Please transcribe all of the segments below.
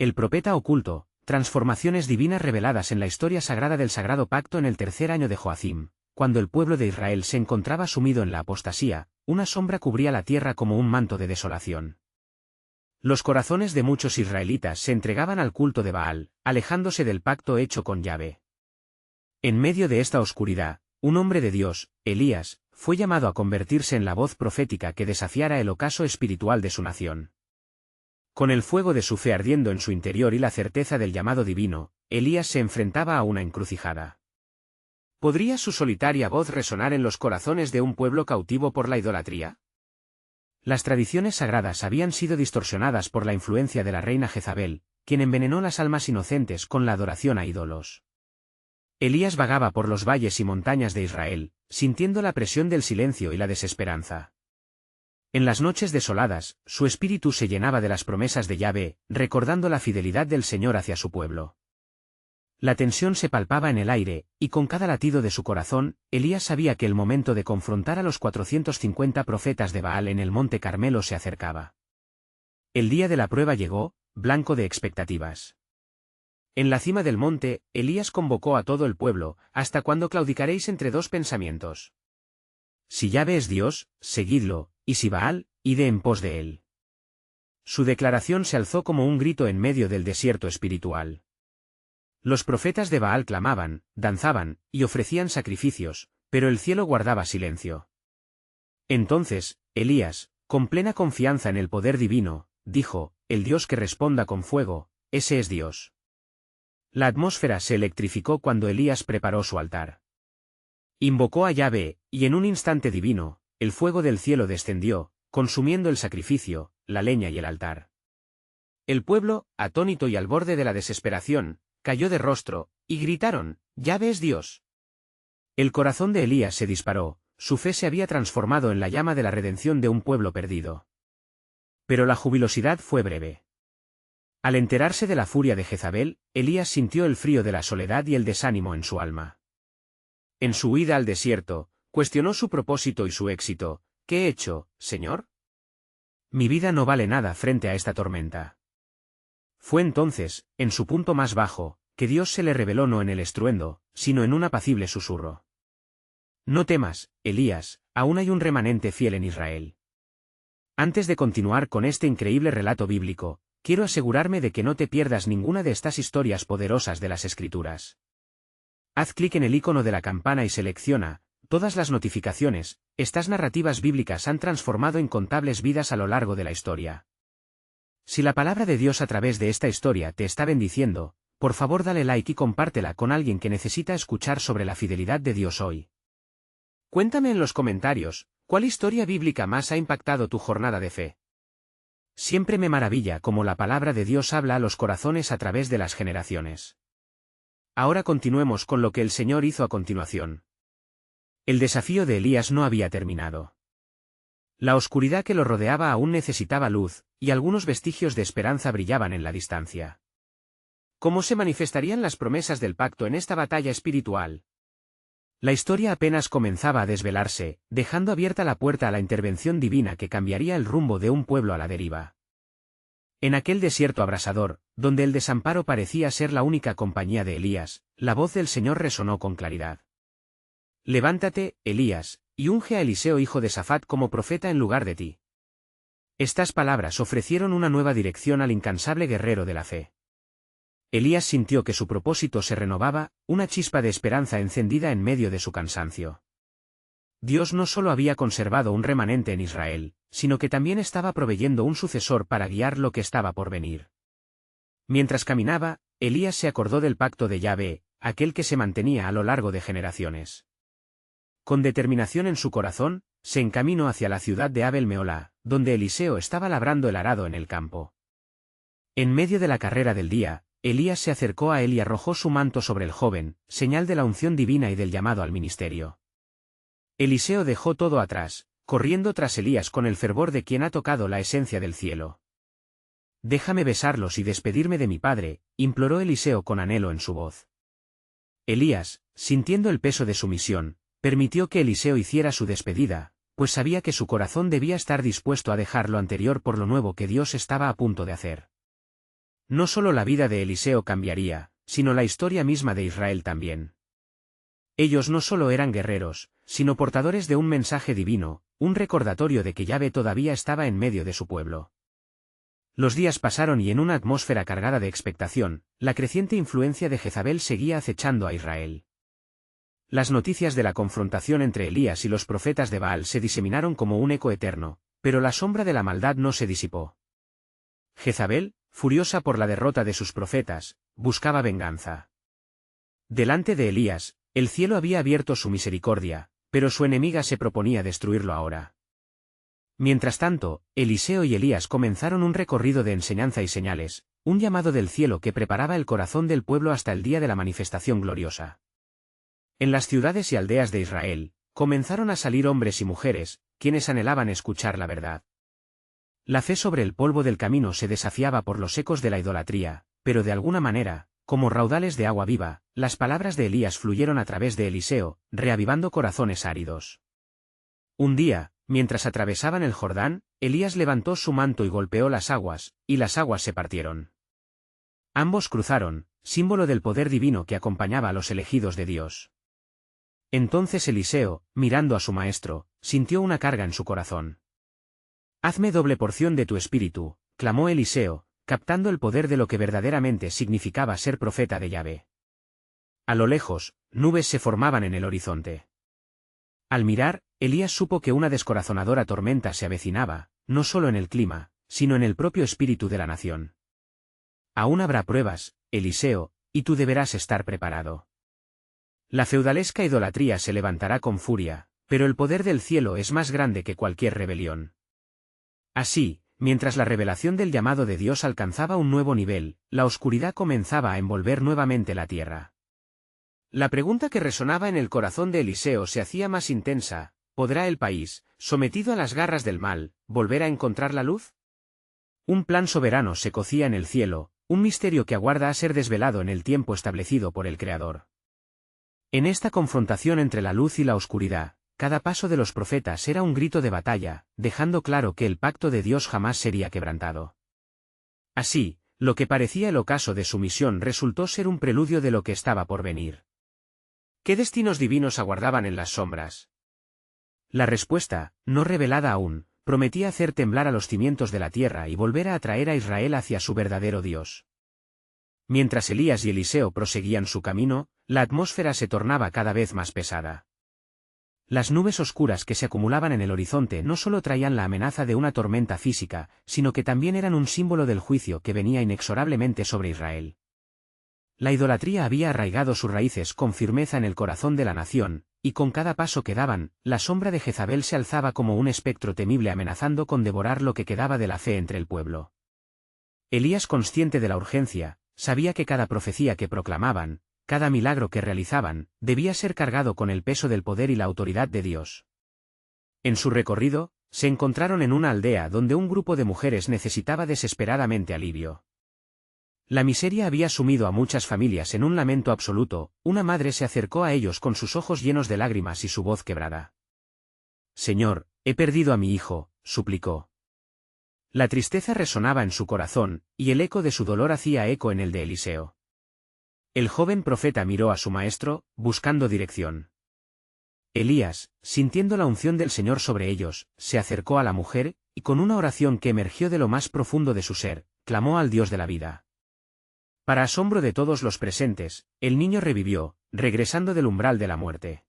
El profeta oculto, transformaciones divinas reveladas en la historia sagrada del Sagrado Pacto en el tercer año de Joacim, cuando el pueblo de Israel se encontraba sumido en la apostasía, una sombra cubría la tierra como un manto de desolación. Los corazones de muchos israelitas se entregaban al culto de Baal, alejándose del pacto hecho con Yahvé. En medio de esta oscuridad, un hombre de Dios, Elías, fue llamado a convertirse en la voz profética que desafiara el ocaso espiritual de su nación. Con el fuego de su fe ardiendo en su interior y la certeza del llamado divino, Elías se enfrentaba a una encrucijada. ¿Podría su solitaria voz resonar en los corazones de un pueblo cautivo por la idolatría? Las tradiciones sagradas habían sido distorsionadas por la influencia de la reina Jezabel, quien envenenó las almas inocentes con la adoración a ídolos. Elías vagaba por los valles y montañas de Israel, sintiendo la presión del silencio y la desesperanza. En las noches desoladas, su espíritu se llenaba de las promesas de Yahvé, recordando la fidelidad del Señor hacia su pueblo. La tensión se palpaba en el aire, y con cada latido de su corazón, Elías sabía que el momento de confrontar a los 450 profetas de Baal en el monte Carmelo se acercaba. El día de la prueba llegó, blanco de expectativas. En la cima del monte, Elías convocó a todo el pueblo: ¿hasta cuándo claudicaréis entre dos pensamientos? Si Yahvé es Dios, seguidlo, y si Baal, id en pos de él. Su declaración se alzó como un grito en medio del desierto espiritual. Los profetas de Baal clamaban, danzaban, y ofrecían sacrificios, pero el cielo guardaba silencio. Entonces, Elías, con plena confianza en el poder divino, dijo: el Dios que responda con fuego, ese es Dios. La atmósfera se electrificó cuando Elías preparó su altar. Invocó a Yahvé, y en un instante divino, el fuego del cielo descendió, consumiendo el sacrificio, la leña y el altar. El pueblo, atónito y al borde de la desesperación, cayó de rostro, y gritaron: «¡Yahvé es Dios!». El corazón de Elías se disparó, su fe se había transformado en la llama de la redención de un pueblo perdido. Pero la jubilosidad fue breve. Al enterarse de la furia de Jezabel, Elías sintió el frío de la soledad y el desánimo en su alma. En su huida al desierto, cuestionó su propósito y su éxito. «¿Qué he hecho, Señor? Mi vida no vale nada frente a esta tormenta». Fue entonces, en su punto más bajo, que Dios se le reveló no en el estruendo, sino en un apacible susurro. «No temas, Elías, aún hay un remanente fiel en Israel». Antes de continuar con este increíble relato bíblico, quiero asegurarme de que no te pierdas ninguna de estas historias poderosas de las Escrituras. Haz clic en el icono de la campana y selecciona todas las notificaciones. Estas narrativas bíblicas han transformado incontables vidas a lo largo de la historia. Si la palabra de Dios a través de esta historia te está bendiciendo, por favor dale like y compártela con alguien que necesita escuchar sobre la fidelidad de Dios hoy. Cuéntame en los comentarios, ¿cuál historia bíblica más ha impactado tu jornada de fe? Siempre me maravilla cómo la palabra de Dios habla a los corazones a través de las generaciones. Ahora continuemos con lo que el Señor hizo a continuación. El desafío de Elías no había terminado. La oscuridad que lo rodeaba aún necesitaba luz, y algunos vestigios de esperanza brillaban en la distancia. ¿Cómo se manifestarían las promesas del pacto en esta batalla espiritual? La historia apenas comenzaba a desvelarse, dejando abierta la puerta a la intervención divina que cambiaría el rumbo de un pueblo a la deriva. En aquel desierto abrasador, donde el desamparo parecía ser la única compañía de Elías, la voz del Señor resonó con claridad. «Levántate, Elías, y unge a Eliseo hijo de Safat como profeta en lugar de ti». Estas palabras ofrecieron una nueva dirección al incansable guerrero de la fe. Elías sintió que su propósito se renovaba, una chispa de esperanza encendida en medio de su cansancio. Dios no solo había conservado un remanente en Israel, sino que también estaba proveyendo un sucesor para guiar lo que estaba por venir. Mientras caminaba, Elías se acordó del pacto de Yahvé, aquel que se mantenía a lo largo de generaciones. Con determinación en su corazón, se encaminó hacia la ciudad de Abel Meolá, donde Eliseo estaba labrando el arado en el campo. En medio de la carrera del día, Elías se acercó a él y arrojó su manto sobre el joven, señal de la unción divina y del llamado al ministerio. Eliseo dejó todo atrás, corriendo tras Elías con el fervor de quien ha tocado la esencia del cielo. «Déjame besarlos y despedirme de mi padre», imploró Eliseo con anhelo en su voz. Elías, sintiendo el peso de su misión, permitió que Eliseo hiciera su despedida, pues sabía que su corazón debía estar dispuesto a dejar lo anterior por lo nuevo que Dios estaba a punto de hacer. No solo la vida de Eliseo cambiaría, sino la historia misma de Israel también. Ellos no solo eran guerreros, sino portadores de un mensaje divino, un recordatorio de que Yahvé todavía estaba en medio de su pueblo. Los días pasaron y en una atmósfera cargada de expectación, la creciente influencia de Jezabel seguía acechando a Israel. Las noticias de la confrontación entre Elías y los profetas de Baal se diseminaron como un eco eterno, pero la sombra de la maldad no se disipó. Jezabel, furiosa por la derrota de sus profetas, buscaba venganza. Delante de Elías, el cielo había abierto su misericordia, pero su enemiga se proponía destruirlo ahora. Mientras tanto, Eliseo y Elías comenzaron un recorrido de enseñanza y señales, un llamado del cielo que preparaba el corazón del pueblo hasta el día de la manifestación gloriosa. En las ciudades y aldeas de Israel, comenzaron a salir hombres y mujeres, quienes anhelaban escuchar la verdad. La fe sobre el polvo del camino se desafiaba por los ecos de la idolatría, pero de alguna manera, como raudales de agua viva, las palabras de Elías fluyeron a través de Eliseo, reavivando corazones áridos. Un día, mientras atravesaban el Jordán, Elías levantó su manto y golpeó las aguas, y las aguas se partieron. Ambos cruzaron, símbolo del poder divino que acompañaba a los elegidos de Dios. Entonces Eliseo, mirando a su maestro, sintió una carga en su corazón. «Hazme doble porción de tu espíritu», clamó Eliseo, captando el poder de lo que verdaderamente significaba ser profeta de Yahvé. A lo lejos, nubes se formaban en el horizonte. Al mirar, Elías supo que una descorazonadora tormenta se avecinaba, no solo en el clima, sino en el propio espíritu de la nación. «Aún habrá pruebas, Eliseo, y tú deberás estar preparado. La feudalesca idolatría se levantará con furia, pero el poder del cielo es más grande que cualquier rebelión». Así, mientras la revelación del llamado de Dios alcanzaba un nuevo nivel, la oscuridad comenzaba a envolver nuevamente la tierra. La pregunta que resonaba en el corazón de Eliseo se hacía más intensa: ¿podrá el país, sometido a las garras del mal, volver a encontrar la luz? Un plan soberano se cocía en el cielo, un misterio que aguarda a ser desvelado en el tiempo establecido por el Creador. En esta confrontación entre la luz y la oscuridad, cada paso de los profetas era un grito de batalla, dejando claro que el pacto de Dios jamás sería quebrantado. Así, lo que parecía el ocaso de su misión resultó ser un preludio de lo que estaba por venir. ¿Qué destinos divinos aguardaban en las sombras? La respuesta, no revelada aún, prometía hacer temblar a los cimientos de la tierra y volver a atraer a Israel hacia su verdadero Dios. Mientras Elías y Eliseo proseguían su camino, la atmósfera se tornaba cada vez más pesada. Las nubes oscuras que se acumulaban en el horizonte no solo traían la amenaza de una tormenta física, sino que también eran un símbolo del juicio que venía inexorablemente sobre Israel. La idolatría había arraigado sus raíces con firmeza en el corazón de la nación, y con cada paso que daban, la sombra de Jezabel se alzaba como un espectro temible amenazando con devorar lo que quedaba de la fe entre el pueblo. Elías, consciente de la urgencia, sabía que cada profecía que proclamaban, cada milagro que realizaban, debía ser cargado con el peso del poder y la autoridad de Dios. En su recorrido, se encontraron en una aldea donde un grupo de mujeres necesitaba desesperadamente alivio. La miseria había sumido a muchas familias en un lamento absoluto. Una madre se acercó a ellos con sus ojos llenos de lágrimas y su voz quebrada. «Señor, he perdido a mi hijo», suplicó. La tristeza resonaba en su corazón, y el eco de su dolor hacía eco en el de Eliseo. El joven profeta miró a su maestro, buscando dirección. Elías, sintiendo la unción del Señor sobre ellos, se acercó a la mujer, y con una oración que emergió de lo más profundo de su ser, clamó al Dios de la vida. Para asombro de todos los presentes, el niño revivió, regresando del umbral de la muerte.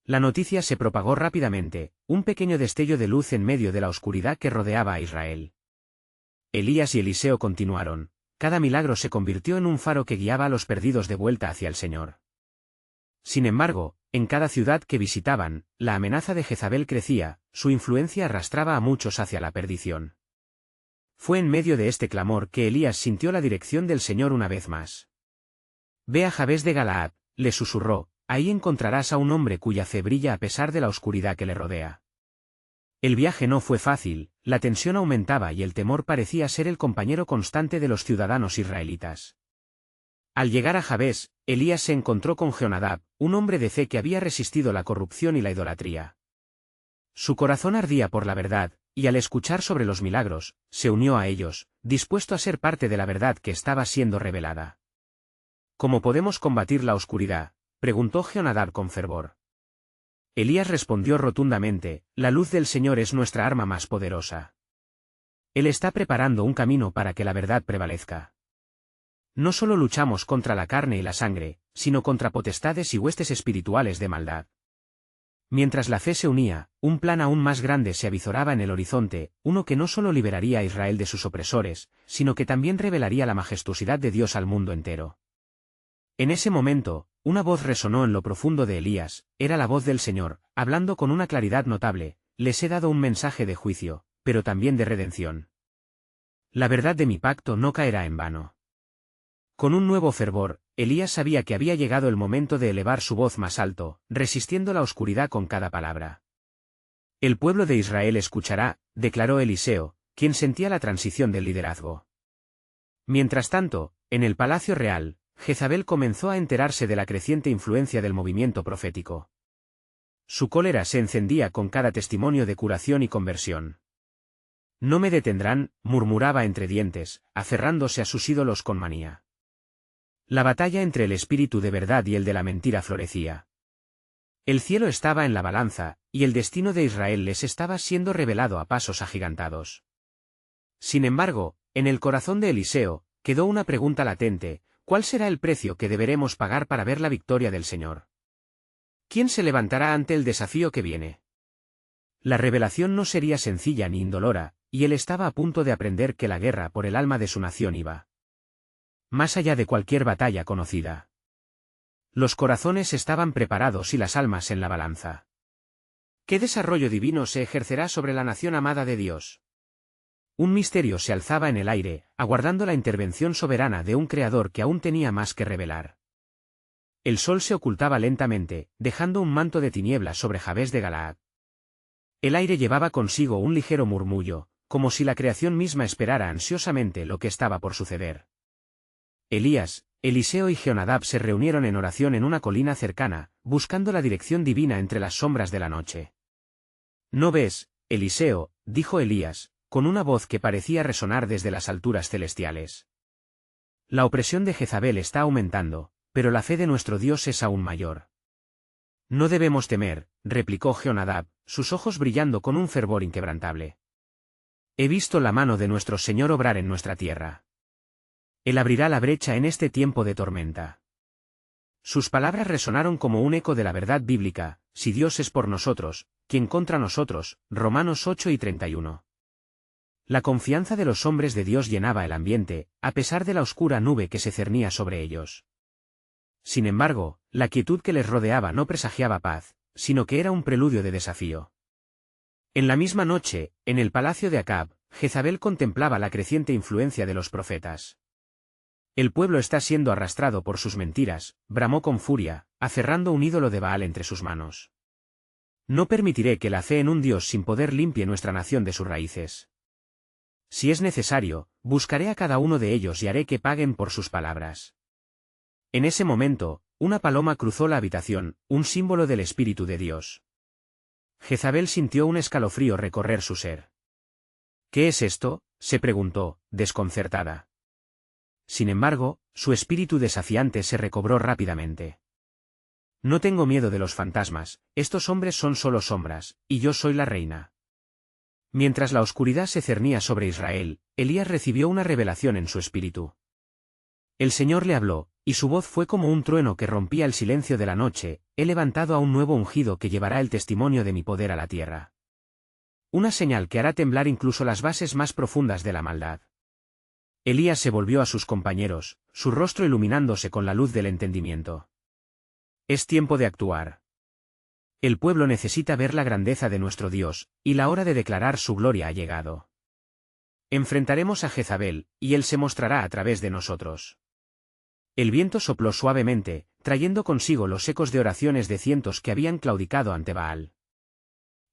La noticia se propagó rápidamente, un pequeño destello de luz en medio de la oscuridad que rodeaba a Israel. Elías y Eliseo continuaron. Cada milagro se convirtió en un faro que guiaba a los perdidos de vuelta hacia el Señor. Sin embargo, en cada ciudad que visitaban, la amenaza de Jezabel crecía, su influencia arrastraba a muchos hacia la perdición. Fue en medio de este clamor que Elías sintió la dirección del Señor una vez más. «Ve a Jabes de Galaad», le susurró, «ahí encontrarás a un hombre cuya fe brilla a pesar de la oscuridad que le rodea». El viaje no fue fácil, la tensión aumentaba y el temor parecía ser el compañero constante de los ciudadanos israelitas. Al llegar a Jabes, Elías se encontró con Jonadab, un hombre de fe que había resistido la corrupción y la idolatría. Su corazón ardía por la verdad, y al escuchar sobre los milagros, se unió a ellos, dispuesto a ser parte de la verdad que estaba siendo revelada. ¿Cómo podemos combatir la oscuridad?, preguntó Jonadab con fervor. Elías respondió rotundamente: la luz del Señor es nuestra arma más poderosa. Él está preparando un camino para que la verdad prevalezca. No solo luchamos contra la carne y la sangre, sino contra potestades y huestes espirituales de maldad. Mientras la fe se unía, un plan aún más grande se avizoraba en el horizonte, uno que no solo liberaría a Israel de sus opresores, sino que también revelaría la majestuosidad de Dios al mundo entero. En ese momento, una voz resonó en lo profundo de Elías, era la voz del Señor, hablando con una claridad notable: les he dado un mensaje de juicio, pero también de redención. La verdad de mi pacto no caerá en vano. Con un nuevo fervor, Elías sabía que había llegado el momento de elevar su voz más alto, resistiendo la oscuridad con cada palabra. El pueblo de Israel escuchará, declaró Eliseo, quien sentía la transición del liderazgo. Mientras tanto, en el palacio real, Jezabel comenzó a enterarse de la creciente influencia del movimiento profético. Su cólera se encendía con cada testimonio de curación y conversión. No me detendrán, murmuraba entre dientes, aferrándose a sus ídolos con manía. La batalla entre el espíritu de verdad y el de la mentira florecía. El cielo estaba en la balanza, y el destino de Israel les estaba siendo revelado a pasos agigantados. Sin embargo, en el corazón de Eliseo, quedó una pregunta latente: ¿cuál será el precio que deberemos pagar para ver la victoria del Señor? ¿Quién se levantará ante el desafío que viene? La revelación no sería sencilla ni indolora, y él estaba a punto de aprender que la guerra por el alma de su nación iba más allá de cualquier batalla conocida. Los corazones estaban preparados y las almas en la balanza. ¿Qué desarrollo divino se ejercerá sobre la nación amada de Dios? Un misterio se alzaba en el aire, aguardando la intervención soberana de un Creador que aún tenía más que revelar. El sol se ocultaba lentamente, dejando un manto de tinieblas sobre Jabes de Galaad. El aire llevaba consigo un ligero murmullo, como si la creación misma esperara ansiosamente lo que estaba por suceder. Elías, Eliseo y Jonadab se reunieron en oración en una colina cercana, buscando la dirección divina entre las sombras de la noche. ¿No ves, Eliseo?, dijo Elías, con una voz que parecía resonar desde las alturas celestiales. La opresión de Jezabel está aumentando, pero la fe de nuestro Dios es aún mayor. No debemos temer, replicó Jonadab, sus ojos brillando con un fervor inquebrantable. He visto la mano de nuestro Señor obrar en nuestra tierra. Él abrirá la brecha en este tiempo de tormenta. Sus palabras resonaron como un eco de la verdad bíblica: si Dios es por nosotros, ¿quién contra nosotros? Romanos 8:31. La confianza de los hombres de Dios llenaba el ambiente, a pesar de la oscura nube que se cernía sobre ellos. Sin embargo, la quietud que les rodeaba no presagiaba paz, sino que era un preludio de desafío. En la misma noche, en el palacio de Acab, Jezabel contemplaba la creciente influencia de los profetas. El pueblo está siendo arrastrado por sus mentiras, bramó con furia, aferrando un ídolo de Baal entre sus manos. No permitiré que la fe en un Dios sin poder limpie nuestra nación de sus raíces. Si es necesario, buscaré a cada uno de ellos y haré que paguen por sus palabras. En ese momento, una paloma cruzó la habitación, un símbolo del Espíritu de Dios. Jezabel sintió un escalofrío recorrer su ser. ¿Qué es esto?, se preguntó, desconcertada. Sin embargo, su espíritu desafiante se recobró rápidamente. No tengo miedo de los fantasmas, estos hombres son solo sombras, y yo soy la reina. Mientras la oscuridad se cernía sobre Israel, Elías recibió una revelación en su espíritu. El Señor le habló, y su voz fue como un trueno que rompía el silencio de la noche: he levantado a un nuevo ungido que llevará el testimonio de mi poder a la tierra. Una señal que hará temblar incluso las bases más profundas de la maldad. Elías se volvió a sus compañeros, su rostro iluminándose con la luz del entendimiento. Es tiempo de actuar. El pueblo necesita ver la grandeza de nuestro Dios, y la hora de declarar su gloria ha llegado. Enfrentaremos a Jezabel, y él se mostrará a través de nosotros. El viento sopló suavemente, trayendo consigo los ecos de oraciones de cientos que habían claudicado ante Baal.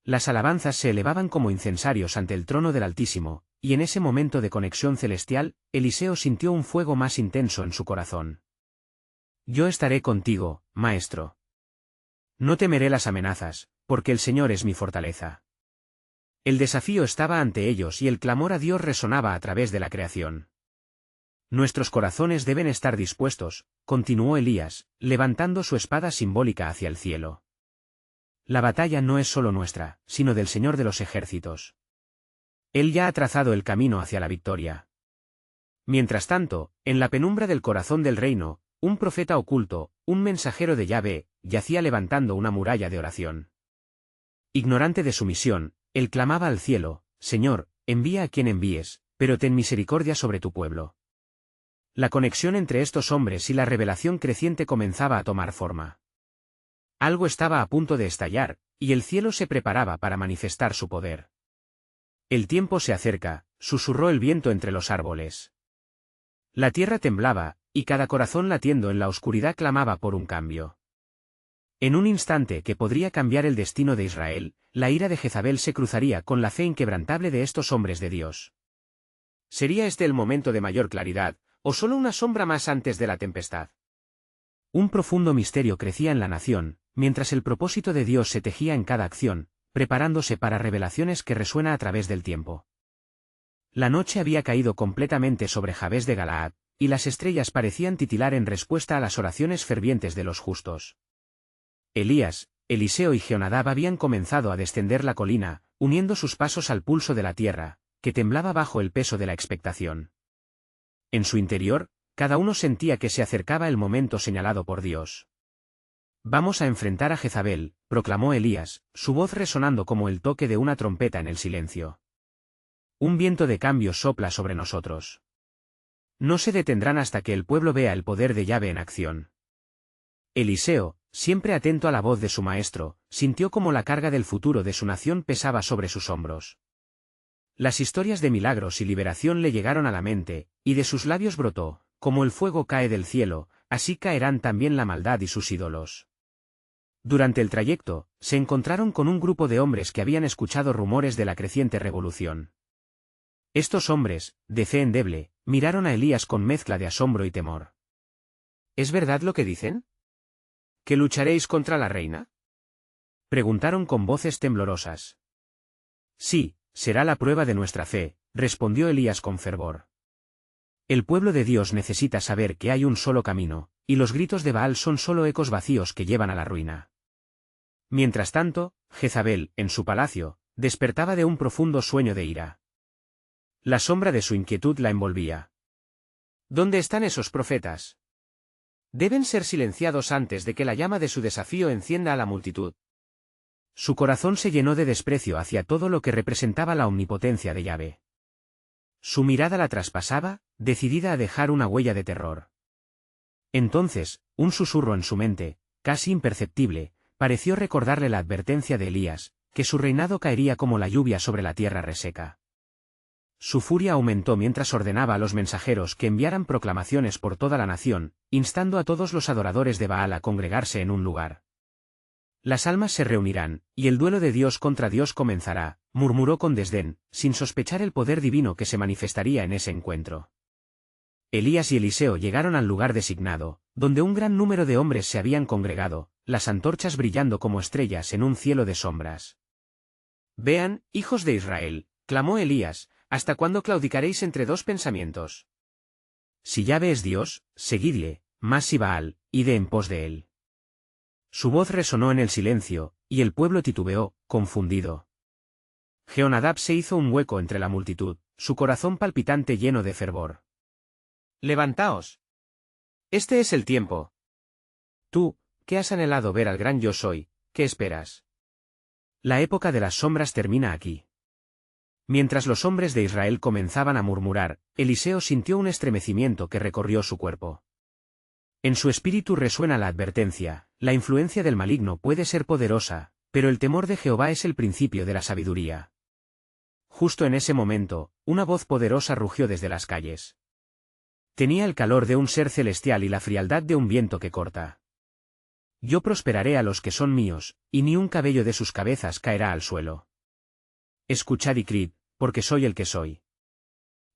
Las alabanzas se elevaban como incensarios ante el trono del Altísimo, y en ese momento de conexión celestial, Eliseo sintió un fuego más intenso en su corazón. Yo estaré contigo, maestro. No temeré las amenazas, porque el Señor es mi fortaleza. El desafío estaba ante ellos y el clamor a Dios resonaba a través de la creación. Nuestros corazones deben estar dispuestos, continuó Elías, levantando su espada simbólica hacia el cielo. La batalla no es solo nuestra, sino del Señor de los ejércitos. Él ya ha trazado el camino hacia la victoria. Mientras tanto, en la penumbra del corazón del reino, un profeta oculto, un mensajero de Yahvé, yacía levantando una muralla de oración. Ignorante de su misión, él clamaba al cielo: Señor, envía a quien envíes, pero ten misericordia sobre tu pueblo. La conexión entre estos hombres y la revelación creciente comenzaba a tomar forma. Algo estaba a punto de estallar, y el cielo se preparaba para manifestar su poder. El tiempo se acerca, susurró el viento entre los árboles. La tierra temblaba, y cada corazón latiendo en la oscuridad clamaba por un cambio. En un instante que podría cambiar el destino de Israel, la ira de Jezabel se cruzaría con la fe inquebrantable de estos hombres de Dios. ¿Sería este el momento de mayor claridad, o solo una sombra más antes de la tempestad? Un profundo misterio crecía en la nación, mientras el propósito de Dios se tejía en cada acción, preparándose para revelaciones que resuena a través del tiempo. La noche había caído completamente sobre Jabes de Galaad, y las estrellas parecían titilar en respuesta a las oraciones fervientes de los justos. Elías, Eliseo y Jehonadab habían comenzado a descender la colina, uniendo sus pasos al pulso de la tierra, que temblaba bajo el peso de la expectación. En su interior, cada uno sentía que se acercaba el momento señalado por Dios. Vamos a enfrentar a Jezabel, proclamó Elías, su voz resonando como el toque de una trompeta en el silencio. Un viento de cambio sopla sobre nosotros. No se detendrán hasta que el pueblo vea el poder de Yahvé en acción. Eliseo, siempre atento a la voz de su maestro, sintió como la carga del futuro de su nación pesaba sobre sus hombros. Las historias de milagros y liberación le llegaron a la mente, y de sus labios brotó: como el fuego cae del cielo, así caerán también la maldad y sus ídolos. Durante el trayecto, se encontraron con un grupo de hombres que habían escuchado rumores de la creciente revolución. Estos hombres, de fe endeble, miraron a Elías con mezcla de asombro y temor. ¿Es verdad lo que dicen? ¿Que lucharéis contra la reina?, preguntaron con voces temblorosas. Sí, será la prueba de nuestra fe, respondió Elías con fervor. El pueblo de Dios necesita saber que hay un solo camino, y los gritos de Baal son solo ecos vacíos que llevan a la ruina. Mientras tanto, Jezabel, en su palacio, despertaba de un profundo sueño de ira. La sombra de su inquietud la envolvía. ¿Dónde están esos profetas? Deben ser silenciados antes de que la llama de su desafío encienda a la multitud. Su corazón se llenó de desprecio hacia todo lo que representaba la omnipotencia de Yahvé. Su mirada la traspasaba, decidida a dejar una huella de terror. Entonces, un susurro en su mente, casi imperceptible, pareció recordarle la advertencia de Elías, que su reinado caería como la lluvia sobre la tierra reseca. Su furia aumentó mientras ordenaba a los mensajeros que enviaran proclamaciones por toda la nación, instando a todos los adoradores de Baal a congregarse en un lugar. Las almas se reunirán, y el duelo de Dios contra Dios comenzará, murmuró con desdén, sin sospechar el poder divino que se manifestaría en ese encuentro. Elías y Eliseo llegaron al lugar designado, donde un gran número de hombres se habían congregado, las antorchas brillando como estrellas en un cielo de sombras. Vean, hijos de Israel, clamó Elías, ¿hasta cuándo claudicaréis entre dos pensamientos? Si Yahvé es Dios, seguidle, mas si Baal, id en pos de él. Su voz resonó en el silencio, y el pueblo titubeó, confundido. Jehonadab se hizo un hueco entre la multitud, su corazón palpitante lleno de fervor. Levantaos. Este es el tiempo. Tú, que has anhelado ver al gran Yo Soy, ¿qué esperas? La época de las sombras termina aquí. Mientras los hombres de Israel comenzaban a murmurar, Eliseo sintió un estremecimiento que recorrió su cuerpo. En su espíritu resuena la advertencia: la influencia del maligno puede ser poderosa, pero el temor de Jehová es el principio de la sabiduría. Justo en ese momento, una voz poderosa rugió desde las calles. Tenía el calor de un ser celestial y la frialdad de un viento que corta. Yo prosperaré a los que son míos, y ni un cabello de sus cabezas caerá al suelo. Escuchad y creed, porque soy el que soy.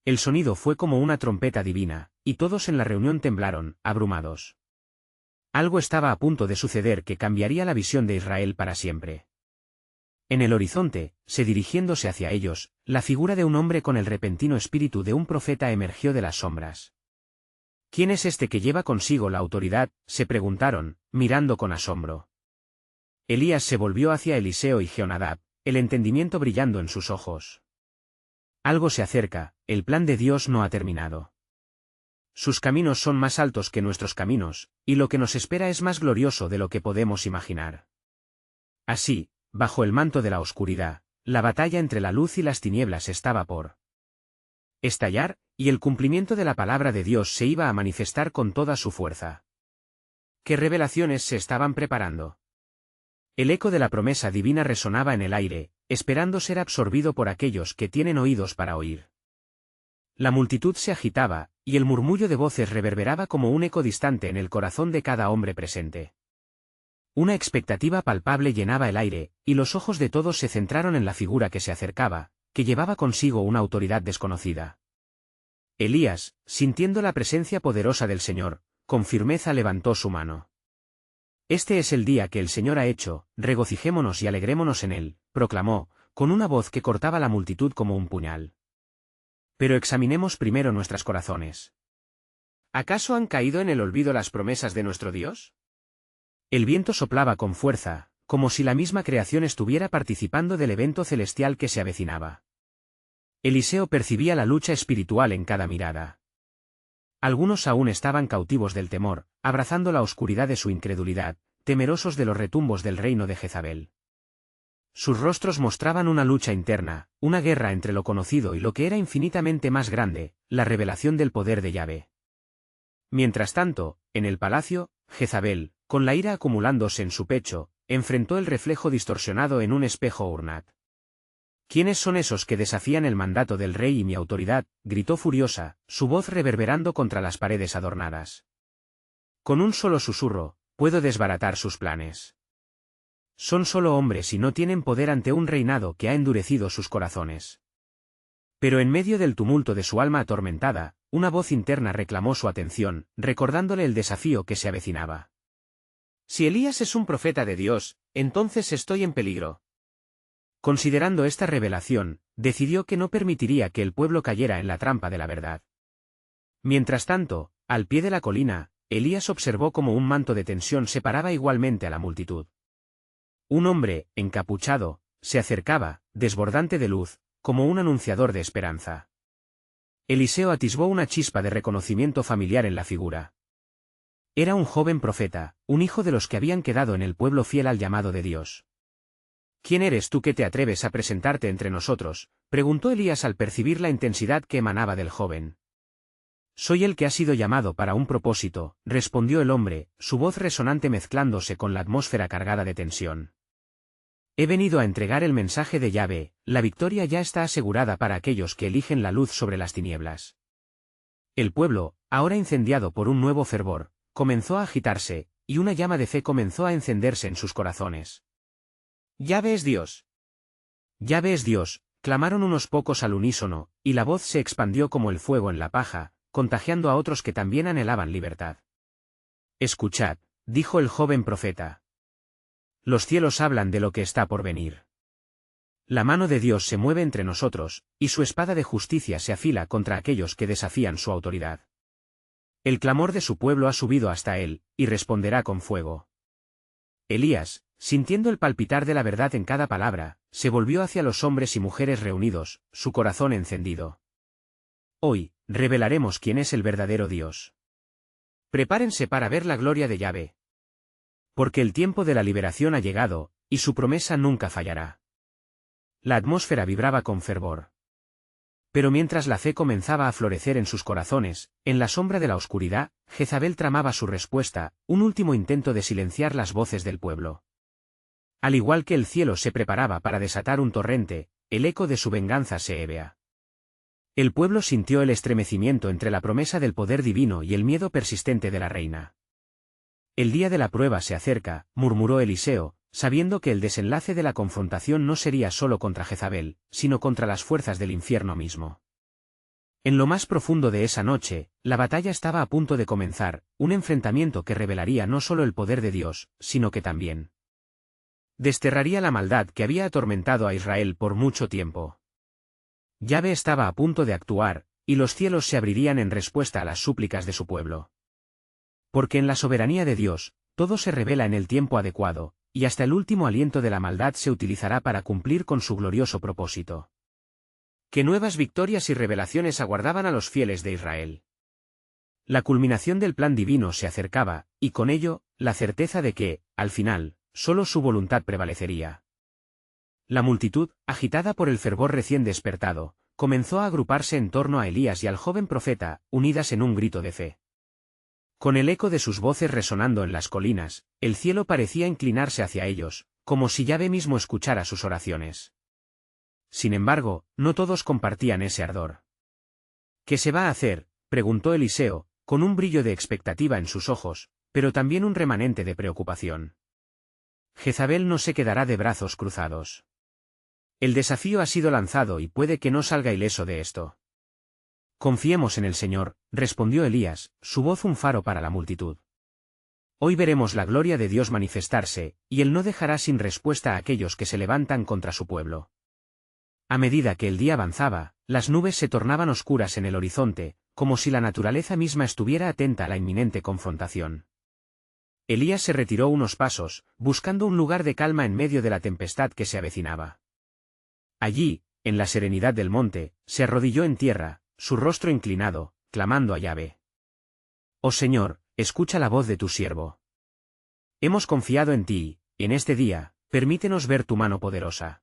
El sonido fue como una trompeta divina, y todos en la reunión temblaron, abrumados. Algo estaba a punto de suceder que cambiaría la visión de Israel para siempre. En el horizonte, dirigiéndose hacia ellos, la figura de un hombre con el repentino espíritu de un profeta emergió de las sombras. ¿Quién es este que lleva consigo la autoridad?, se preguntaron, mirando con asombro. Elías se volvió hacia Eliseo y Jehonadab, el entendimiento brillando en sus ojos. Algo se acerca, el plan de Dios no ha terminado. Sus caminos son más altos que nuestros caminos, y lo que nos espera es más glorioso de lo que podemos imaginar. Así, bajo el manto de la oscuridad, la batalla entre la luz y las tinieblas estaba por estallar, y el cumplimiento de la palabra de Dios se iba a manifestar con toda su fuerza. ¿Qué revelaciones se estaban preparando? El eco de la promesa divina resonaba en el aire, esperando ser absorbido por aquellos que tienen oídos para oír. La multitud se agitaba, y el murmullo de voces reverberaba como un eco distante en el corazón de cada hombre presente. Una expectativa palpable llenaba el aire, y los ojos de todos se centraron en la figura que se acercaba, que llevaba consigo una autoridad desconocida. Elías, sintiendo la presencia poderosa del Señor, con firmeza levantó su mano. Este es el día que el Señor ha hecho, regocijémonos y alegrémonos en él, proclamó, con una voz que cortaba la multitud como un puñal. Pero examinemos primero nuestros corazones. ¿Acaso han caído en el olvido las promesas de nuestro Dios? El viento soplaba con fuerza, como si la misma creación estuviera participando del evento celestial que se avecinaba. Eliseo percibía la lucha espiritual en cada mirada. Algunos aún estaban cautivos del temor, abrazando la oscuridad de su incredulidad, temerosos de los retumbos del reino de Jezabel. Sus rostros mostraban una lucha interna, una guerra entre lo conocido y lo que era infinitamente más grande, la revelación del poder de Yahvé. Mientras tanto, en el palacio, Jezabel, con la ira acumulándose en su pecho, enfrentó el reflejo distorsionado en un espejo Urnat. ¿Quiénes son esos que desafían el mandato del rey y mi autoridad?, gritó furiosa, su voz reverberando contra las paredes adornadas. Con un solo susurro, puedo desbaratar sus planes. Son solo hombres y no tienen poder ante un reinado que ha endurecido sus corazones. Pero en medio del tumulto de su alma atormentada, una voz interna reclamó su atención, recordándole el desafío que se avecinaba. Si Elías es un profeta de Dios, entonces estoy en peligro. Considerando esta revelación, decidió que no permitiría que el pueblo cayera en la trampa de la verdad. Mientras tanto, al pie de la colina, Elías observó cómo un manto de tensión separaba igualmente a la multitud. Un hombre, encapuchado, se acercaba, desbordante de luz, como un anunciador de esperanza. Eliseo atisbó una chispa de reconocimiento familiar en la figura. Era un joven profeta, un hijo de los que habían quedado en el pueblo fiel al llamado de Dios. ¿Quién eres tú que te atreves a presentarte entre nosotros?, preguntó Elías al percibir la intensidad que emanaba del joven. Soy el que ha sido llamado para un propósito, respondió el hombre, su voz resonante mezclándose con la atmósfera cargada de tensión. He venido a entregar el mensaje de Yahvé, la victoria ya está asegurada para aquellos que eligen la luz sobre las tinieblas. El pueblo, ahora incendiado por un nuevo fervor, comenzó a agitarse, y una llama de fe comenzó a encenderse en sus corazones. Yahvé es Dios. Yahvé es Dios, clamaron unos pocos al unísono, y la voz se expandió como el fuego en la paja, contagiando a otros que también anhelaban libertad. Escuchad, dijo el joven profeta. Los cielos hablan de lo que está por venir. La mano de Dios se mueve entre nosotros, y su espada de justicia se afila contra aquellos que desafían su autoridad. El clamor de su pueblo ha subido hasta él, y responderá con fuego. Elías, sintiendo el palpitar de la verdad en cada palabra, se volvió hacia los hombres y mujeres reunidos, su corazón encendido. Hoy, revelaremos quién es el verdadero Dios. Prepárense para ver la gloria de Yahvé. Porque el tiempo de la liberación ha llegado, y su promesa nunca fallará. La atmósfera vibraba con fervor. Pero mientras la fe comenzaba a florecer en sus corazones, en la sombra de la oscuridad, Jezabel tramaba su respuesta, un último intento de silenciar las voces del pueblo. Al igual que el cielo se preparaba para desatar un torrente, el eco de su venganza se hebea. El pueblo sintió el estremecimiento entre la promesa del poder divino y el miedo persistente de la reina. El día de la prueba se acerca, murmuró Eliseo, sabiendo que el desenlace de la confrontación no sería solo contra Jezabel, sino contra las fuerzas del infierno mismo. En lo más profundo de esa noche, la batalla estaba a punto de comenzar, un enfrentamiento que revelaría no solo el poder de Dios, sino que también Desterraría la maldad que había atormentado a Israel por mucho tiempo. Yahvé estaba a punto de actuar, y los cielos se abrirían en respuesta a las súplicas de su pueblo. Porque en la soberanía de Dios, todo se revela en el tiempo adecuado, y hasta el último aliento de la maldad se utilizará para cumplir con su glorioso propósito. ¿Qué nuevas victorias y revelaciones aguardaban a los fieles de Israel? La culminación del plan divino se acercaba, y con ello, la certeza de que, al final, solo su voluntad prevalecería. La multitud, agitada por el fervor recién despertado, comenzó a agruparse en torno a Elías y al joven profeta, unidas en un grito de fe. Con el eco de sus voces resonando en las colinas, el cielo parecía inclinarse hacia ellos, como si Yahvé mismo escuchara sus oraciones. Sin embargo, no todos compartían ese ardor. ¿Qué se va a hacer?, preguntó Eliseo, con un brillo de expectativa en sus ojos, pero también un remanente de preocupación. Jezabel no se quedará de brazos cruzados. El desafío ha sido lanzado y puede que no salga ileso de esto. Confiemos en el Señor, respondió Elías, su voz un faro para la multitud. Hoy veremos la gloria de Dios manifestarse, y Él no dejará sin respuesta a aquellos que se levantan contra su pueblo. A medida que el día avanzaba, las nubes se tornaban oscuras en el horizonte, como si la naturaleza misma estuviera atenta a la inminente confrontación. Elías se retiró unos pasos, buscando un lugar de calma en medio de la tempestad que se avecinaba. Allí, en la serenidad del monte, se arrodilló en tierra, su rostro inclinado, clamando a Yahvé. Oh Señor, escucha la voz de tu siervo. Hemos confiado en ti, y en este día, permítenos ver tu mano poderosa.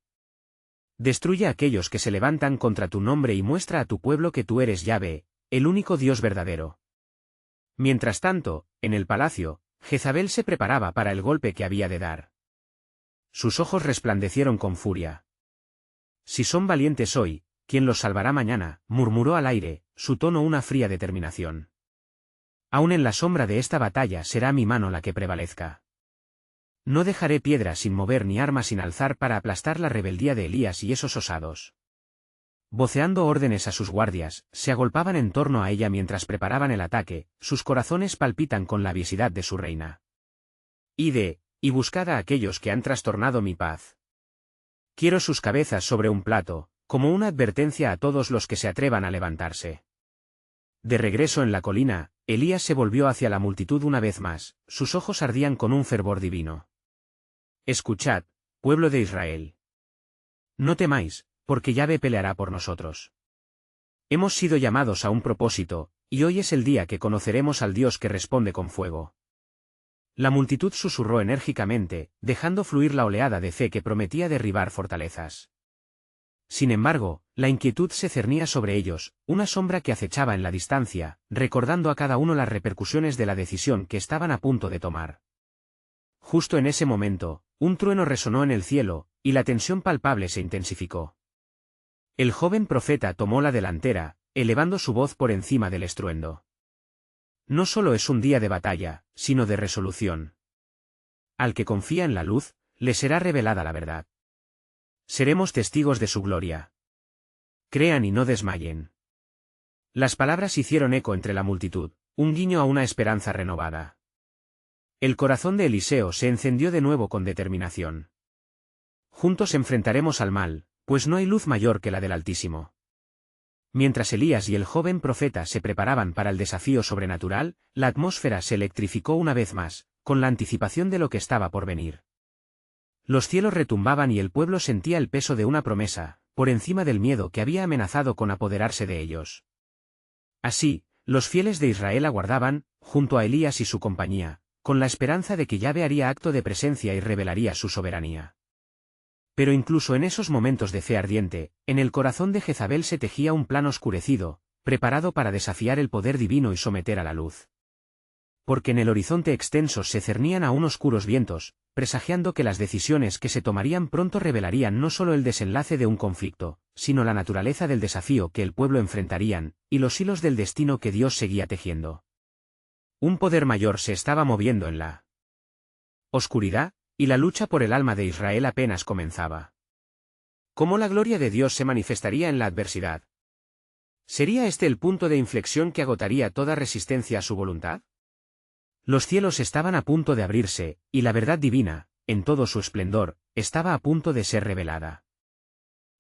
Destruye a aquellos que se levantan contra tu nombre y muestra a tu pueblo que tú eres Yahvé, el único Dios verdadero. Mientras tanto, en el palacio, Jezabel se preparaba para el golpe que había de dar. Sus ojos resplandecieron con furia. Si son valientes hoy, ¿quién los salvará mañana?, murmuró al aire, su tono una fría determinación. Aún en la sombra de esta batalla será mi mano la que prevalezca. No dejaré piedra sin mover ni arma sin alzar para aplastar la rebeldía de Elías y esos osados. Voceando órdenes a sus guardias, se agolpaban en torno a ella mientras preparaban el ataque, sus corazones palpitan con la aviesidad de su reina. Id, y buscad a aquellos que han trastornado mi paz. Quiero sus cabezas sobre un plato, como una advertencia a todos los que se atrevan a levantarse. De regreso en la colina, Elías se volvió hacia la multitud una vez más, sus ojos ardían con un fervor divino. Escuchad, pueblo de Israel. No temáis, porque Yahvé peleará por nosotros. Hemos sido llamados a un propósito, y hoy es el día que conoceremos al Dios que responde con fuego. La multitud susurró enérgicamente, dejando fluir la oleada de fe que prometía derribar fortalezas. Sin embargo, la inquietud se cernía sobre ellos, una sombra que acechaba en la distancia, recordando a cada uno las repercusiones de la decisión que estaban a punto de tomar. Justo en ese momento, un trueno resonó en el cielo, y la tensión palpable se intensificó. El joven profeta tomó la delantera, elevando su voz por encima del estruendo. No solo es un día de batalla, sino de resolución. Al que confía en la luz, le será revelada la verdad. Seremos testigos de su gloria. Crean y no desmayen. Las palabras hicieron eco entre la multitud, un guiño a una esperanza renovada. El corazón de Eliseo se encendió de nuevo con determinación. Juntos enfrentaremos al mal, pues no hay luz mayor que la del Altísimo. Mientras Elías y el joven profeta se preparaban para el desafío sobrenatural, la atmósfera se electrificó una vez más, con la anticipación de lo que estaba por venir. Los cielos retumbaban y el pueblo sentía el peso de una promesa, por encima del miedo que había amenazado con apoderarse de ellos. Así, los fieles de Israel aguardaban, junto a Elías y su compañía, con la esperanza de que Yahvé haría acto de presencia y revelaría su soberanía. Pero incluso en esos momentos de fe ardiente, en el corazón de Jezabel se tejía un plan oscurecido, preparado para desafiar el poder divino y someter a la luz. Porque en el horizonte extenso se cernían aún oscuros vientos, presagiando que las decisiones que se tomarían pronto revelarían no solo el desenlace de un conflicto, sino la naturaleza del desafío que el pueblo enfrentarían, y los hilos del destino que Dios seguía tejiendo. Un poder mayor se estaba moviendo en la oscuridad, y la lucha por el alma de Israel apenas comenzaba. ¿Cómo la gloria de Dios se manifestaría en la adversidad? ¿Sería este el punto de inflexión que agotaría toda resistencia a su voluntad? Los cielos estaban a punto de abrirse, y la verdad divina, en todo su esplendor, estaba a punto de ser revelada.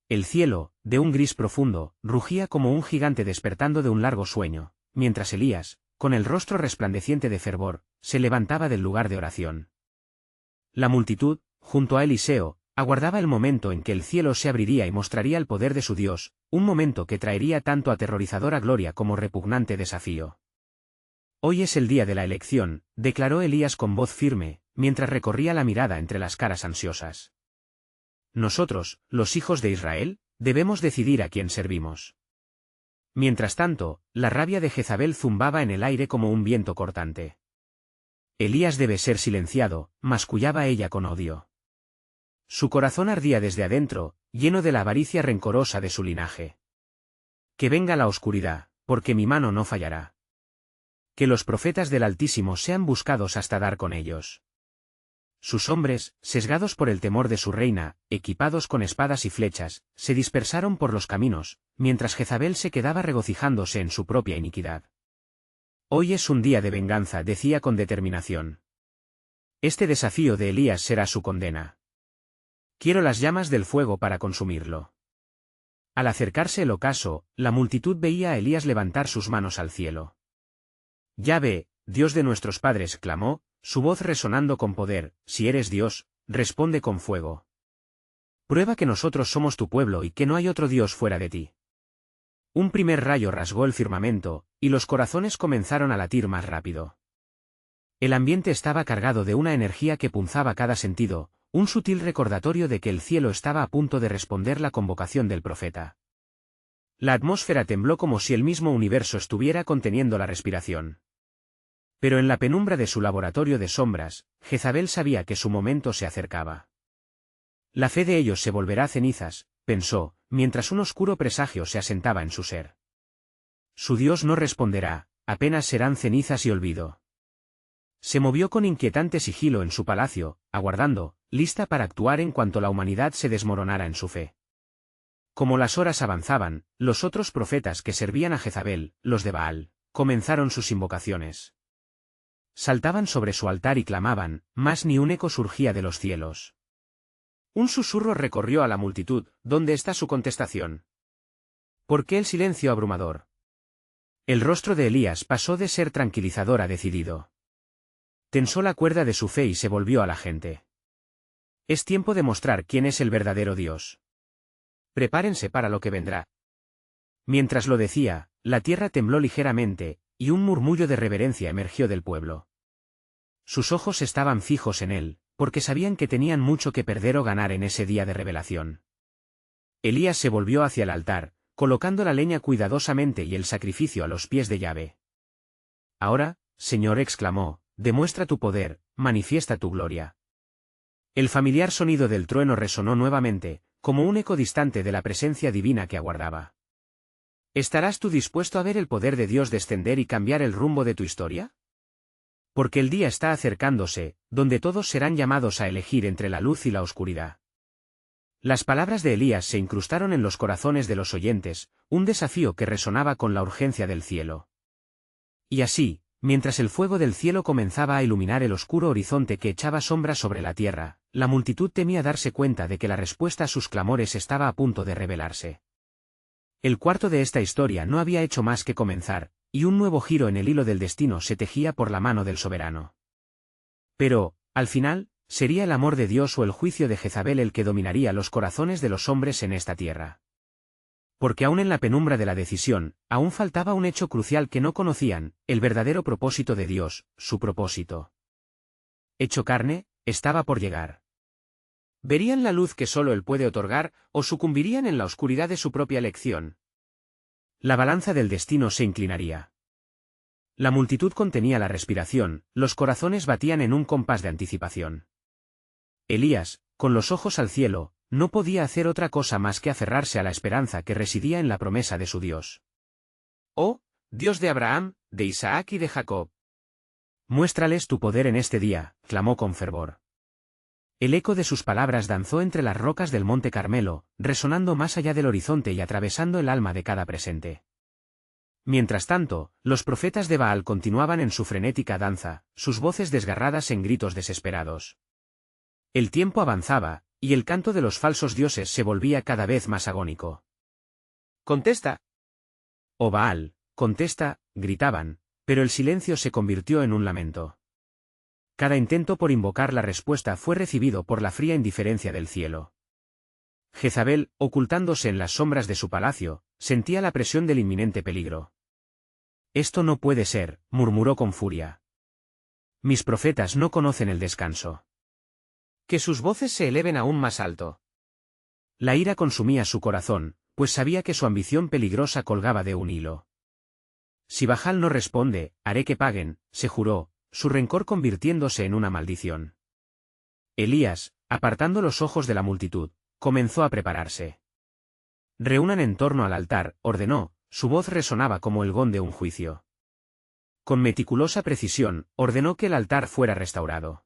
El cielo, de un gris profundo, rugía como un gigante despertando de un largo sueño, mientras Elías, con el rostro resplandeciente de fervor, se levantaba del lugar de oración. La multitud, junto a Eliseo, aguardaba el momento en que el cielo se abriría y mostraría el poder de su Dios, un momento que traería tanto aterrorizadora gloria como repugnante desafío. Hoy es el día de la elección, declaró Elías con voz firme, mientras recorría la mirada entre las caras ansiosas. Nosotros, los hijos de Israel, debemos decidir a quién servimos. Mientras tanto, la rabia de Jezabel zumbaba en el aire como un viento cortante. Elías debe ser silenciado, mascullaba ella con odio. Su corazón ardía desde adentro, lleno de la avaricia rencorosa de su linaje. Que venga la oscuridad, porque mi mano no fallará. Que los profetas del Altísimo sean buscados hasta dar con ellos. Sus hombres, sesgados por el temor de su reina, equipados con espadas y flechas, se dispersaron por los caminos, mientras Jezabel se quedaba regocijándose en su propia iniquidad. Hoy es un día de venganza, decía con determinación. Este desafío de Elías será su condena. Quiero las llamas del fuego para consumirlo. Al acercarse el ocaso, la multitud veía a Elías levantar sus manos al cielo. Yahvé, Dios de nuestros padres, clamó, su voz resonando con poder, si eres Dios, responde con fuego. Prueba que nosotros somos tu pueblo y que no hay otro Dios fuera de ti. Un primer rayo rasgó el firmamento, y los corazones comenzaron a latir más rápido. El ambiente estaba cargado de una energía que punzaba cada sentido, un sutil recordatorio de que el cielo estaba a punto de responder la convocación del profeta. La atmósfera tembló como si el mismo universo estuviera conteniendo la respiración. Pero en la penumbra de su laboratorio de sombras, Jezabel sabía que su momento se acercaba. La fe de ellos se volverá cenizas, pensó, mientras un oscuro presagio se asentaba en su ser. Su Dios no responderá, apenas serán cenizas y olvido. Se movió con inquietante sigilo en su palacio, aguardando, lista para actuar en cuanto la humanidad se desmoronara en su fe. Como las horas avanzaban, los otros profetas que servían a Jezabel, los de Baal, comenzaron sus invocaciones. Saltaban sobre su altar y clamaban, mas ni un eco surgía de los cielos. Un susurro recorrió a la multitud, ¿dónde está su contestación? ¿Por qué el silencio abrumador? El rostro de Elías pasó de ser tranquilizador a decidido. Tensó la cuerda de su fe y se volvió a la gente. Es tiempo de mostrar quién es el verdadero Dios. Prepárense para lo que vendrá. Mientras lo decía, la tierra tembló ligeramente, y un murmullo de reverencia emergió del pueblo. Sus ojos estaban fijos en él, porque sabían que tenían mucho que perder o ganar en ese día de revelación. Elías se volvió hacia el altar, colocando la leña cuidadosamente y el sacrificio a los pies de Yahvé. Ahora, Señor, exclamó, demuestra tu poder, manifiesta tu gloria. El familiar sonido del trueno resonó nuevamente, como un eco distante de la presencia divina que aguardaba. ¿Estarás tú dispuesto a ver el poder de Dios descender y cambiar el rumbo de tu historia? Porque el día está acercándose, donde todos serán llamados a elegir entre la luz y la oscuridad. Las palabras de Elías se incrustaron en los corazones de los oyentes, un desafío que resonaba con la urgencia del cielo. Y así, mientras el fuego del cielo comenzaba a iluminar el oscuro horizonte que echaba sombra sobre la tierra, la multitud temía darse cuenta de que la respuesta a sus clamores estaba a punto de revelarse. El cuarto de esta historia no había hecho más que comenzar, y un nuevo giro en el hilo del destino se tejía por la mano del soberano. Pero, al final, ¿sería el amor de Dios o el juicio de Jezabel el que dominaría los corazones de los hombres en esta tierra? Porque aún en la penumbra de la decisión, aún faltaba un hecho crucial que no conocían, el verdadero propósito de Dios, su propósito. Hecho carne, estaba por llegar. ¿Verían la luz que solo Él puede otorgar, o sucumbirían en la oscuridad de su propia elección? La balanza del destino se inclinaría. La multitud contenía la respiración, los corazones batían en un compás de anticipación. Elías, con los ojos al cielo, no podía hacer otra cosa más que aferrarse a la esperanza que residía en la promesa de su Dios. Oh, Dios de Abraham, de Isaac y de Jacob. Muéstrales tu poder en este día, clamó con fervor. El eco de sus palabras danzó entre las rocas del monte Carmelo, resonando más allá del horizonte y atravesando el alma de cada presente. Mientras tanto, los profetas de Baal continuaban en su frenética danza, sus voces desgarradas en gritos desesperados. El tiempo avanzaba, y el canto de los falsos dioses se volvía cada vez más agónico. Contesta. «Oh Baal, contesta», gritaban, pero el silencio se convirtió en un lamento. Cada intento por invocar la respuesta fue recibido por la fría indiferencia del cielo. Jezabel, ocultándose en las sombras de su palacio, sentía la presión del inminente peligro. «Esto no puede ser», murmuró con furia. «Mis profetas no conocen el descanso». Que sus voces se eleven aún más alto. La ira consumía su corazón, pues sabía que su ambición peligrosa colgaba de un hilo. «Si Bajal no responde, haré que paguen», se juró, su rencor convirtiéndose en una maldición. Elías, apartando los ojos de la multitud, comenzó a prepararse. «Reúnan en torno al altar», ordenó, su voz resonaba como el gong de un juicio. Con meticulosa precisión, ordenó que el altar fuera restaurado.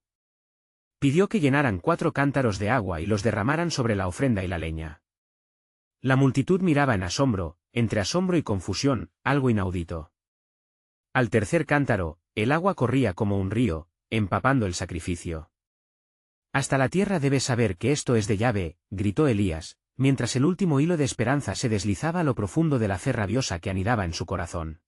Pidió que llenaran 4 cántaros de agua y los derramaran sobre la ofrenda y la leña. La multitud miraba en asombro, entre asombro y confusión, algo inaudito. Al tercer cántaro, el agua corría como un río, empapando el sacrificio. «Hasta la tierra debe saber que esto es de Yahvé», gritó Elías, mientras el último hilo de esperanza se deslizaba a lo profundo de la fe rabiosa que anidaba en su corazón.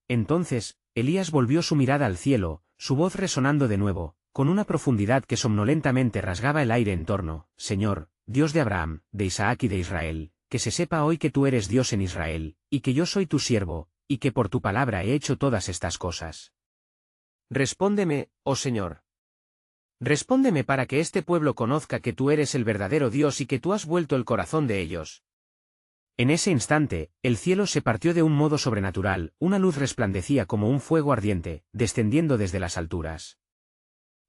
Entonces, Elías volvió su mirada al cielo, su voz resonando de nuevo, con una profundidad que somnolentamente rasgaba el aire en torno: «Señor, Dios de Abraham, de Isaac y de Israel, que se sepa hoy que tú eres Dios en Israel, y que yo soy tu siervo, y que por tu palabra he hecho todas estas cosas. Respóndeme, oh Señor. Respóndeme para que este pueblo conozca que tú eres el verdadero Dios y que tú has vuelto el corazón de ellos». En ese instante, el cielo se partió de un modo sobrenatural, una luz resplandecía como un fuego ardiente, descendiendo desde las alturas.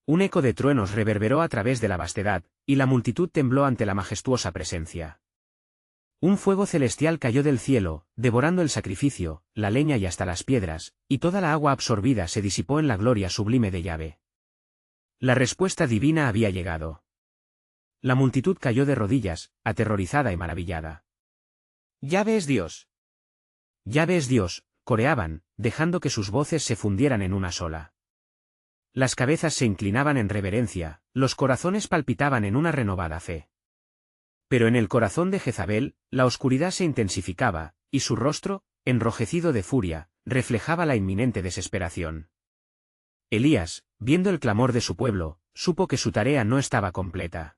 Un eco de truenos reverberó a través de la vastedad, y la multitud tembló ante la majestuosa presencia. Un fuego celestial cayó del cielo, devorando el sacrificio, la leña y hasta las piedras, y toda la agua absorbida se disipó en la gloria sublime de Yahvé. La respuesta divina había llegado. La multitud cayó de rodillas, aterrorizada y maravillada. «Yahvé es Dios». «Yahvé es Dios», coreaban, dejando que sus voces se fundieran en una sola. Las cabezas se inclinaban en reverencia, los corazones palpitaban en una renovada fe. Pero en el corazón de Jezabel, la oscuridad se intensificaba, y su rostro, enrojecido de furia, reflejaba la inminente desesperación. Elías, viendo el clamor de su pueblo, supo que su tarea no estaba completa.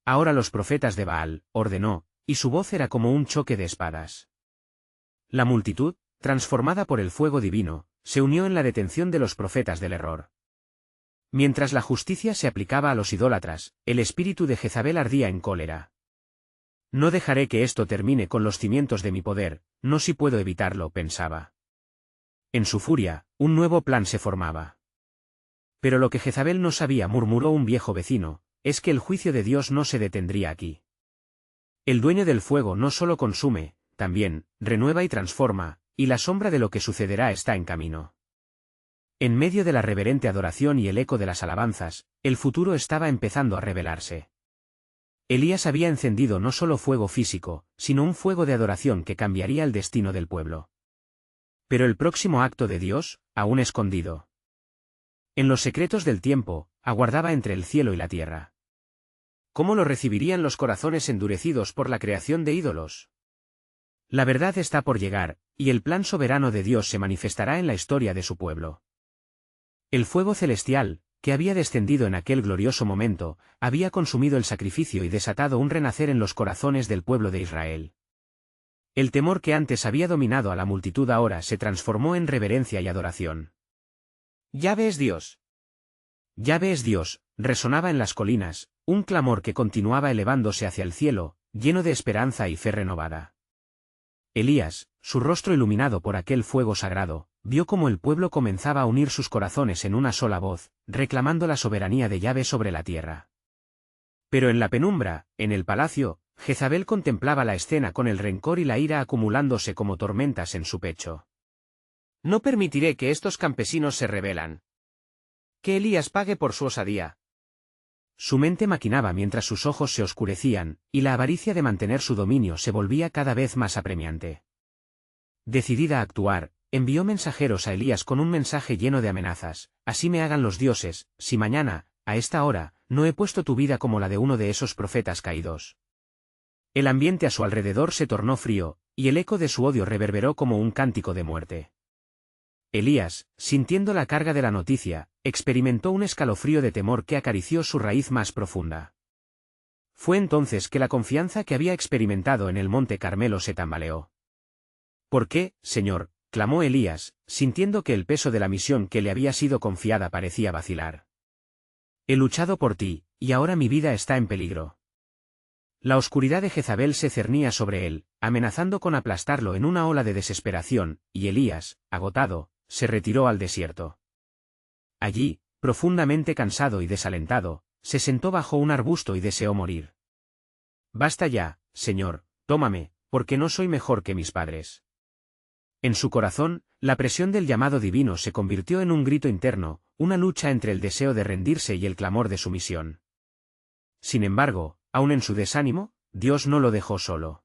«Ahora los profetas de Baal», ordenó, y su voz era como un choque de espadas. La multitud, transformada por el fuego divino, se unió en la detención de los profetas del error. Mientras la justicia se aplicaba a los idólatras, el espíritu de Jezabel ardía en cólera. «No dejaré que esto termine con los cimientos de mi poder, no si puedo evitarlo», pensaba. En su furia, un nuevo plan se formaba. «Pero lo que Jezabel no sabía», murmuró un viejo vecino, «es que el juicio de Dios no se detendría aquí. El dueño del fuego no solo consume, también, renueva y transforma, y la sombra de lo que sucederá está en camino». En medio de la reverente adoración y el eco de las alabanzas, el futuro estaba empezando a revelarse. Elías había encendido no solo fuego físico, sino un fuego de adoración que cambiaría el destino del pueblo. Pero el próximo acto de Dios, aún escondido. En los secretos del tiempo, aguardaba entre el cielo y la tierra. ¿Cómo lo recibirían los corazones endurecidos por la creación de ídolos? La verdad está por llegar, y el plan soberano de Dios se manifestará en la historia de su pueblo. El fuego celestial, que había descendido en aquel glorioso momento, había consumido el sacrificio y desatado un renacer en los corazones del pueblo de Israel. El temor que antes había dominado a la multitud ahora se transformó en reverencia y adoración. «Yahvé es Dios». «Yahvé es Dios», resonaba en las colinas, un clamor que continuaba elevándose hacia el cielo, lleno de esperanza y fe renovada. Elías, su rostro iluminado por aquel fuego sagrado, vio cómo el pueblo comenzaba a unir sus corazones en una sola voz, reclamando la soberanía de Yahvé sobre la tierra. Pero en la penumbra, en el palacio, Jezabel contemplaba la escena con el rencor y la ira acumulándose como tormentas en su pecho. «No permitiré que estos campesinos se rebelan. Que Elías pague por su osadía». Su mente maquinaba mientras sus ojos se oscurecían, y la avaricia de mantener su dominio se volvía cada vez más apremiante. Decidida a actuar, envió mensajeros a Elías con un mensaje lleno de amenazas: «Así me hagan los dioses, si mañana, a esta hora, no he puesto tu vida como la de uno de esos profetas caídos. El ambiente a su alrededor se tornó frío, y el eco de su odio reverberó como un cántico de muerte. Elías, sintiendo la carga de la noticia, experimentó un escalofrío de temor que acarició su raíz más profunda. Fue entonces que la confianza que había experimentado en el monte Carmelo se tambaleó. ¿Por qué, Señor?, clamó Elías, sintiendo que el peso de la misión que le había sido confiada parecía vacilar. He luchado por ti, y ahora mi vida está en peligro. La oscuridad de Jezabel se cernía sobre él, amenazando con aplastarlo en una ola de desesperación, y Elías, agotado, se retiró al desierto. Allí, profundamente cansado y desalentado, se sentó bajo un arbusto y deseó morir. Basta ya, Señor, tómame, porque no soy mejor que mis padres. En su corazón, la presión del llamado divino se convirtió en un grito interno, una lucha entre el deseo de rendirse y el clamor de sumisión. Sin embargo, aun en su desánimo, Dios no lo dejó solo.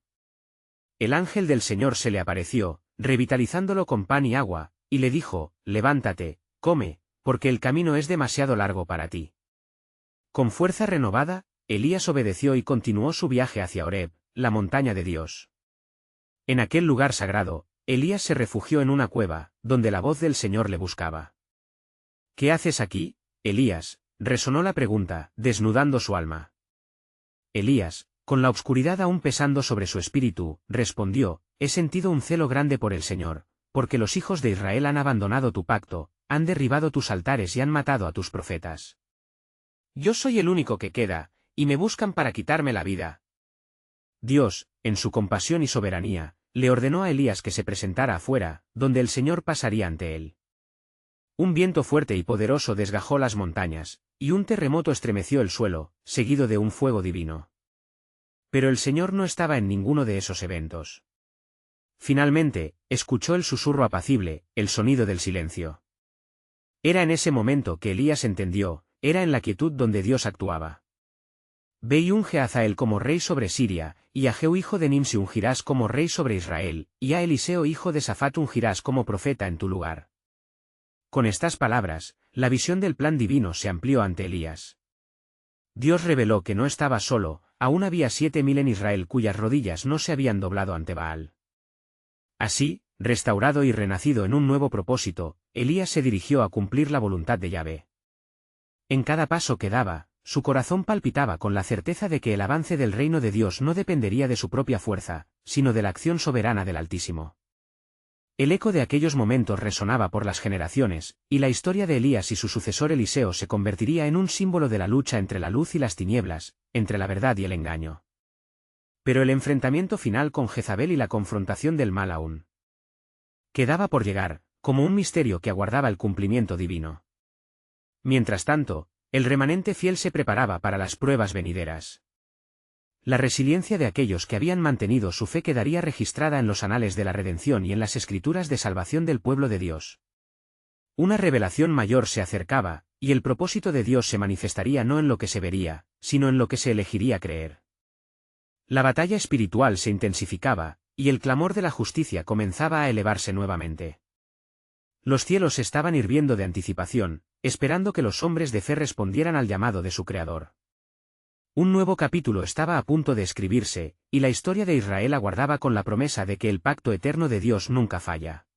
El ángel del Señor se le apareció, revitalizándolo con pan y agua, y le dijo, levántate, come, porque el camino es demasiado largo para ti. Con fuerza renovada, Elías obedeció y continuó su viaje hacia Horeb, la montaña de Dios. En aquel lugar sagrado, Elías se refugió en una cueva, donde la voz del Señor le buscaba. ¿Qué haces aquí, Elías?, resonó la pregunta, desnudando su alma. Elías, con la obscuridad aún pesando sobre su espíritu, respondió, he sentido un celo grande por el Señor, porque los hijos de Israel han abandonado tu pacto, han derribado tus altares y han matado a tus profetas. Yo soy el único que queda, y me buscan para quitarme la vida. Dios, en su compasión y soberanía, le ordenó a Elías que se presentara afuera, donde el Señor pasaría ante él. Un viento fuerte y poderoso desgajó las montañas, y un terremoto estremeció el suelo, seguido de un fuego divino. Pero el Señor no estaba en ninguno de esos eventos. Finalmente, escuchó el susurro apacible, el sonido del silencio. Era en ese momento que Elías entendió, era en la quietud donde Dios actuaba. Ve y unge a Hazael como rey sobre Siria, y a Jehú hijo de Nimsi ungirás como rey sobre Israel, y a Eliseo hijo de Safat ungirás como profeta en tu lugar. Con estas palabras, la visión del plan divino se amplió ante Elías. Dios reveló que no estaba solo, aún había 7.000 en Israel cuyas rodillas no se habían doblado ante Baal. Así, restaurado y renacido en un nuevo propósito, Elías se dirigió a cumplir la voluntad de Yahvé. En cada paso que daba, su corazón palpitaba con la certeza de que el avance del reino de Dios no dependería de su propia fuerza, sino de la acción soberana del Altísimo. El eco de aquellos momentos resonaba por las generaciones, y la historia de Elías y su sucesor Eliseo se convertiría en un símbolo de la lucha entre la luz y las tinieblas, entre la verdad y el engaño. Pero el enfrentamiento final con Jezabel y la confrontación del mal aún quedaba por llegar, como un misterio que aguardaba el cumplimiento divino. Mientras tanto, el remanente fiel se preparaba para las pruebas venideras. La resiliencia de aquellos que habían mantenido su fe quedaría registrada en los anales de la redención y en las escrituras de salvación del pueblo de Dios. Una revelación mayor se acercaba, y el propósito de Dios se manifestaría no en lo que se vería, sino en lo que se elegiría creer. La batalla espiritual se intensificaba, y el clamor de la justicia comenzaba a elevarse nuevamente. Los cielos estaban hirviendo de anticipación, esperando que los hombres de fe respondieran al llamado de su Creador. Un nuevo capítulo estaba a punto de escribirse, y la historia de Israel aguardaba con la promesa de que el pacto eterno de Dios nunca falla.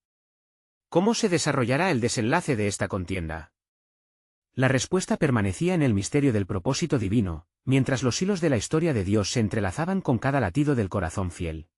¿Cómo se desarrollará el desenlace de esta contienda? La respuesta permanecía en el misterio del propósito divino, mientras los hilos de la historia de Dios se entrelazaban con cada latido del corazón fiel.